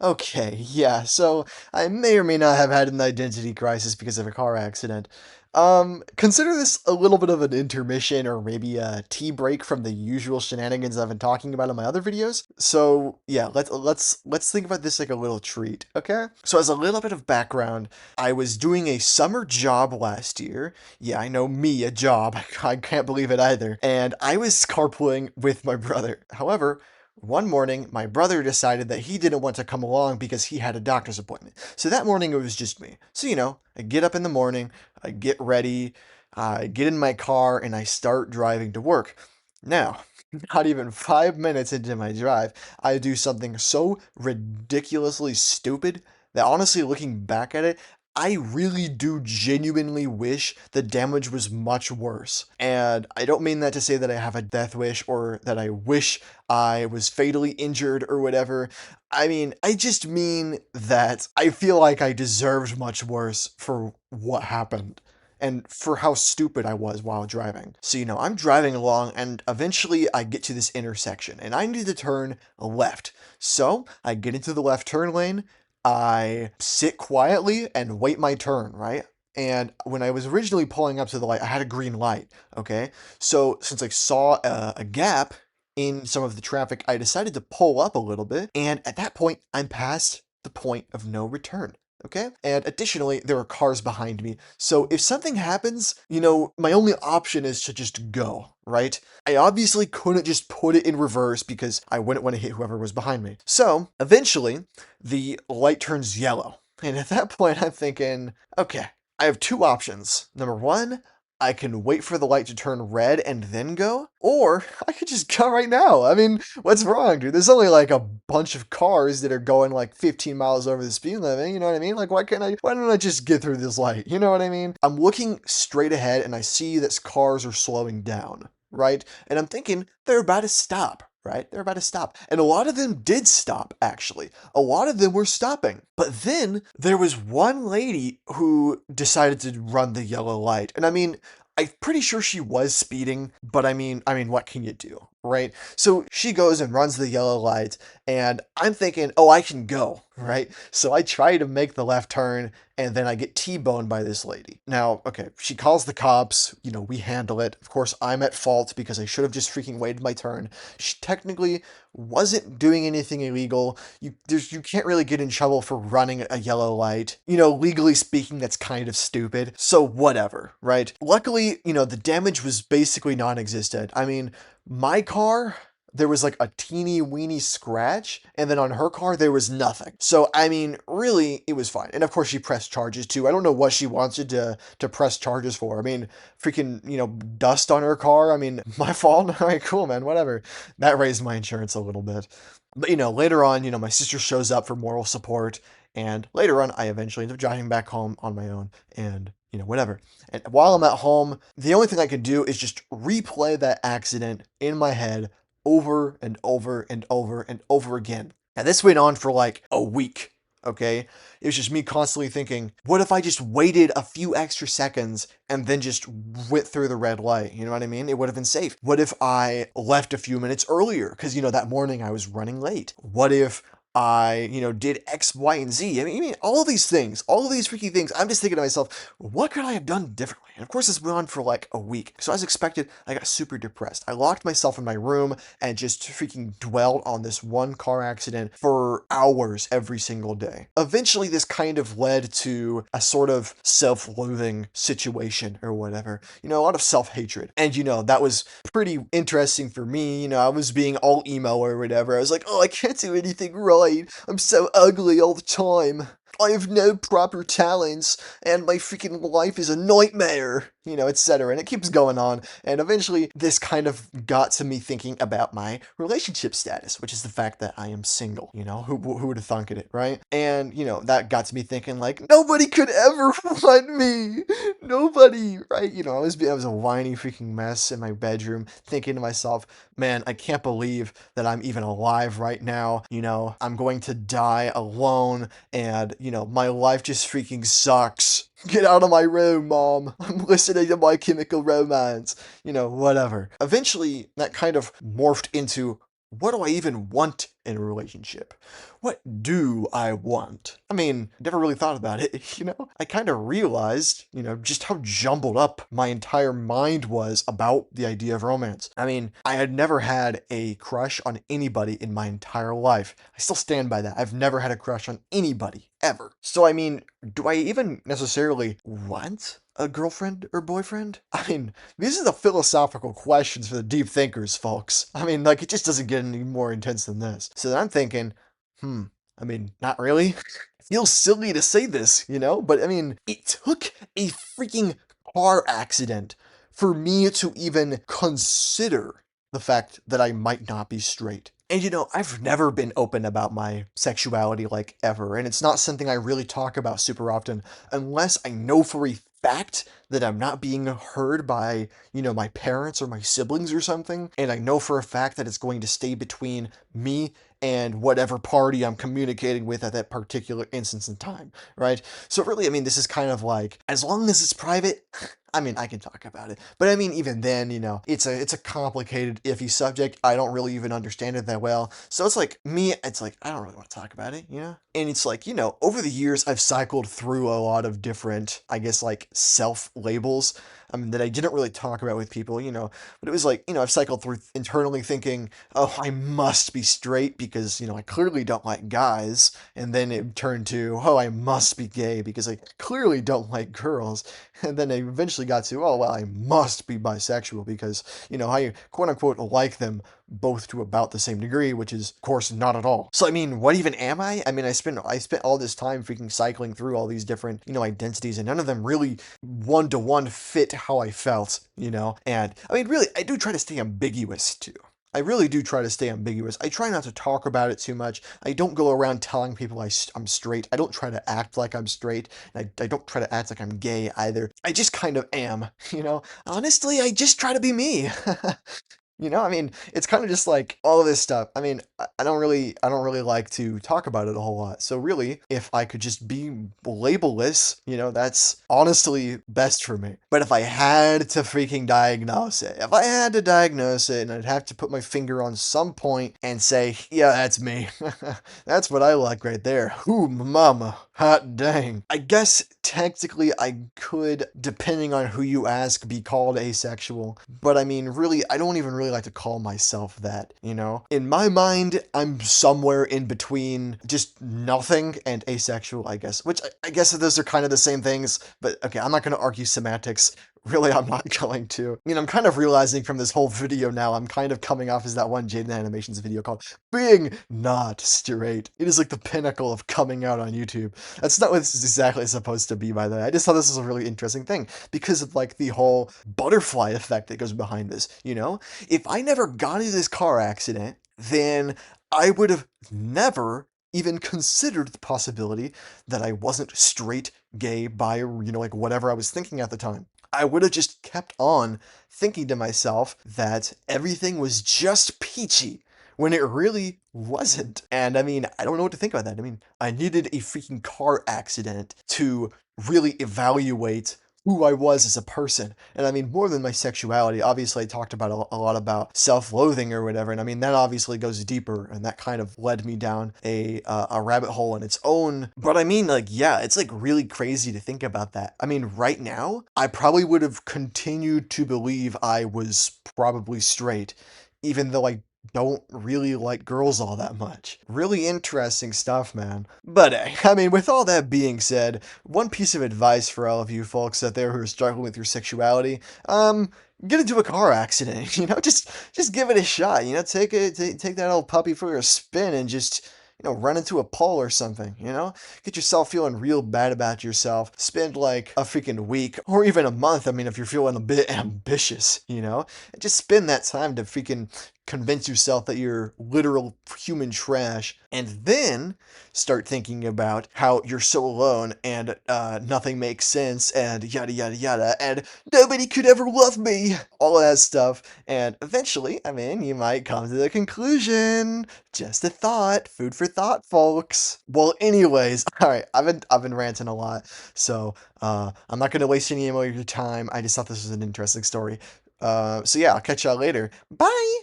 Okay, yeah, so I may or may not have had an identity crisis because of a car accident. Consider this a little bit of an intermission or maybe a tea break from the usual shenanigans I've been talking about in my other videos. So yeah, let's think about this like a little treat, okay? So as a little bit of background, I was doing a summer job last year. Yeah, I know me, a job. I can't believe it either. And I was carpooling with my brother. However, one morning, my brother decided that he didn't want to come along because he had a doctor's appointment. So that morning it was just me. So, I get up in the morning, I get ready, I get in my car, and I start driving to work. Now, not even 5 minutes into my drive, I do something so ridiculously stupid that honestly, looking back at it, I really do genuinely wish the damage was much worse. And I don't mean that to say that I have a death wish or that I wish I was fatally injured or whatever. I mean, I just mean that I feel like I deserved much worse for what happened and for how stupid I was while driving. So, I'm driving along and eventually I get to this intersection and I need to turn left. So, I get into the left turn lane, I sit quietly and wait my turn, right? And when I was originally pulling up to the light, I had a green light, okay? So, since I saw a gap in some of the traffic, I decided to pull up a little bit. And at that point, I'm past the point of no return. Okay. And additionally, there are cars behind me. So if something happens, my only option is to just go, right? I obviously couldn't just put it in reverse because I wouldn't want to hit whoever was behind me. So eventually, the light turns yellow. And at that point, I'm thinking, okay, I have two options. Number one, I can wait for the light to turn red and then go, or I could just go right now. I mean, what's wrong, dude? There's only like a bunch of cars that are going like 15 miles over the speed limit, you know what I mean? Like, why don't I just get through this light? You know what I mean? I'm looking straight ahead and I see that cars are slowing down, right? And I'm thinking they're about to stop. Right? They're about to stop. And a lot of them did stop, actually. A lot of them were stopping. But then there was one lady who decided to run the yellow light. And I mean, I'm pretty sure she was speeding, but I mean, what can you do, right? So she goes and runs the yellow light, and I'm thinking, oh, I can go, right? So I try to make the left turn, and then I get T-boned by this lady. Now, okay, she calls the cops, we handle it. Of course, I'm at fault because I should have just freaking waited my turn. She technically wasn't doing anything illegal. You can't really get in trouble for running a yellow light. Legally speaking, that's kind of stupid. So whatever, right? Luckily, the damage was basically non-existent. I mean, my car, there was like a teeny weeny scratch, and then on her car there was nothing. So I mean, really, it was fine. And of course, she pressed charges too. I don't know what she wanted to press charges for. I mean, freaking dust on her car. I mean, my fault. All right, cool, man. Whatever. That raised my insurance a little bit. But later on, my sister shows up for moral support, and later on, I eventually end up driving back home on my own, and whatever. And while I'm at home, the only thing I can do is just replay that accident in my head over and over and over and over again. And this went on for like a week. Okay. It was just me constantly thinking, what if I just waited a few extra seconds and then just went through the red light? You know what I mean? It would have been safe. What if I left a few minutes earlier? Because, that morning I was running late. What if I, did X, Y, and Z? I mean, all of these things, all of these freaky things, I'm just thinking to myself, what could I have done differently? And of course, this went on for like a week. So as expected, I got super depressed. I locked myself in my room and just freaking dwelled on this one car accident for hours every single day. Eventually, this kind of led to a sort of self-loathing situation or whatever. A lot of self-hatred. And, that was pretty interesting for me. I was being all emo or whatever. I was like, oh, I can't do anything right. I'm so ugly all the time. I have no proper talents, and my freaking life is a nightmare, etc. And it keeps going on. And eventually, this kind of got to me thinking about my relationship status, which is the fact that I am single. Who would have thunk it, right? And, that got to me thinking, like, nobody could ever want me. Nobody, right? I was a whiny freaking mess in my bedroom, thinking to myself, man, I can't believe that I'm even alive right now. I'm going to die alone, and, my life just freaking sucks. Get out of my room, Mom. I'm listening to My Chemical Romance. Whatever. Eventually, that kind of morphed into what do I even want in a relationship? What do I want? I mean, never really thought about it, I kind of realized, just how jumbled up my entire mind was about the idea of romance. I mean, I had never had a crush on anybody in my entire life. I still stand by that. I've never had a crush on anybody, ever. So, I mean, do I even necessarily want a girlfriend or boyfriend? I mean, these are the philosophical questions for the deep thinkers, folks. I mean, like, it just doesn't get any more intense than this. So then I'm thinking, I mean, not really. Feels silly to say this, but I mean, it took a freaking car accident for me to even consider the fact that I might not be straight. And I've never been open about my sexuality like ever, and it's not something I really talk about super often unless I know for a fact that I'm not being heard by, my parents or my siblings or something, and I know for a fact that it's going to stay between me and whatever party I'm communicating with at that particular instance in time, right? So really, I mean, this is kind of like, as long as it's private, I mean, I can talk about it. But I mean, even then, it's a complicated, iffy subject. I don't really even understand it that well. So it's like, it's like, I don't really want to talk about it. And it's like, over the years, I've cycled through a lot of different, I guess, like self labels, that I didn't really talk about with people, but it was like, I've cycled through internally thinking, oh, I must be straight because, I clearly don't like guys. And then it turned to, oh, I must be gay because I clearly don't like girls. And then I eventually got to, oh, well, I must be bisexual because, I quote unquote like them both to about the same degree, which is, of course, not at all. So, I mean, what even am I? I mean, I spent all this time freaking cycling through all these different, identities, and none of them really one to one fit how I felt. And I mean, really, I do try to stay ambiguous too. I really do try to stay ambiguous. I try not to talk about it too much. I don't go around telling people I'm straight. I don't try to act like I'm straight. And I don't try to act like I'm gay either. I just kind of am. Honestly, I just try to be me. I mean, it's kind of just like all of this stuff. I mean, I don't really like to talk about it a whole lot. So really, if I could just be labelless, that's honestly best for me. But if I had to freaking diagnose it, if I had to diagnose it and I'd have to put my finger on some point and say, yeah, that's me. That's what I like right there. Ooh, mama. Hot dang. I guess technically I could, depending on who you ask, be called asexual. But I mean, really, I don't even really like to call myself that. In my mind, I'm somewhere in between just nothing and asexual, I guess. Which I guess those are kind of the same things. But okay, I'm not going to argue semantics. Really, I'm not going to. I mean, I'm kind of realizing from this whole video now, I'm kind of coming off as that one Jaden Animations video called Being Not Straight. It is like the pinnacle of coming out on YouTube. That's not what it's exactly supposed to be, by the way. I just thought this was a really interesting thing because of like the whole butterfly effect that goes behind this. If I never got into this car accident, then I would have never even considered the possibility that I wasn't straight, gay, bi, or, like whatever I was thinking at the time. I would have just kept on thinking to myself that everything was just peachy when it really wasn't. And I mean, I don't know what to think about that. I mean, I needed a freaking car accident to really evaluate who I was as a person. And I mean, more than my sexuality, obviously I talked about a lot about self-loathing or whatever. And I mean, that obviously goes deeper and that kind of led me down a rabbit hole on its own. But I mean, like, yeah, it's like really crazy to think about that. I mean, right now, I probably would have continued to believe I was probably straight, even though I don't really like girls all that much. Really interesting stuff, man. But hey, I mean, with all that being said, one piece of advice for all of you folks out there who are struggling with your sexuality, get into a car accident, just give it a shot, take that old puppy for a spin and just run into a pole or something. Get yourself feeling real bad about yourself. Spend like a freaking week or even a month. I mean, if you're feeling a bit ambitious, and just spend that time to freaking convince yourself that you're literal human trash, and then start thinking about how you're so alone and nothing makes sense and yada yada yada and nobody could ever love me, all of that stuff, and eventually, I mean, you might come to the conclusion. Just a thought, food for thought, folks. Well, anyways, all right, I've been ranting a lot, so I'm not gonna waste any more of your time. I just thought this was an interesting story. So yeah, I'll catch y'all later. Bye.